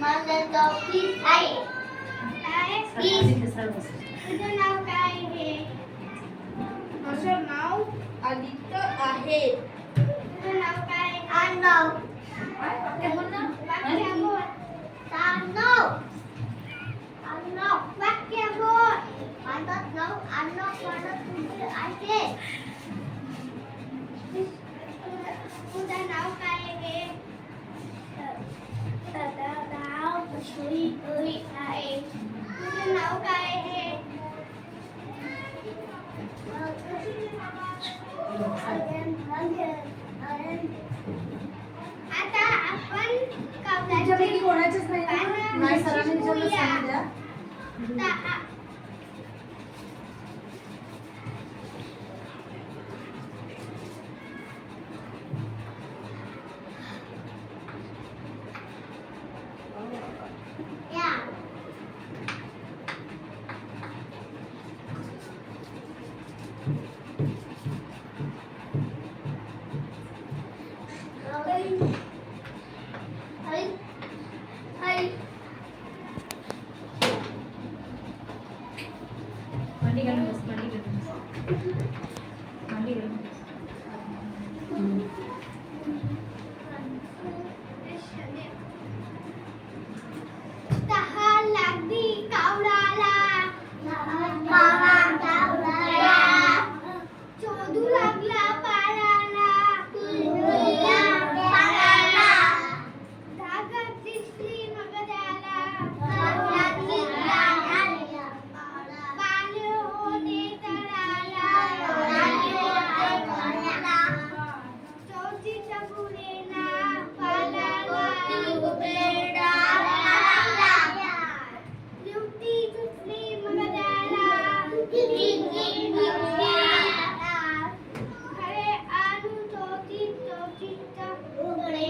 माझं नाव प्लीज आहे. तुझं नाव काय आहे? माझं नाव आदित्य आहे. तुझं नाव काय? अर्णव. वाक्य बोल. अर्णव. अर्णव. वाक्य बोल. माझं नाव अर्णव. माझं तुझं आहे. तुझं नाव काय आहे? तुझं नाव कशोरी आहे. तुझं नाव काय आहे? आता आपण तुझ्यापैकी कोणाचेच नाही ना? नाही सरांनी विचारलं सांगितलं. मांडी घालून बस, मांडी घालून बस. मांडी घालून बस. तहान लागली कावळ्याला. शोधू लागला पायाला. धागा दिसली मगऱ्याला. पाणी होते तळाला. चौथीच्या पुढेला पालाला. लिवटी सुटली मगऱ्याला. खरे आणून चौथीच्या उघडे.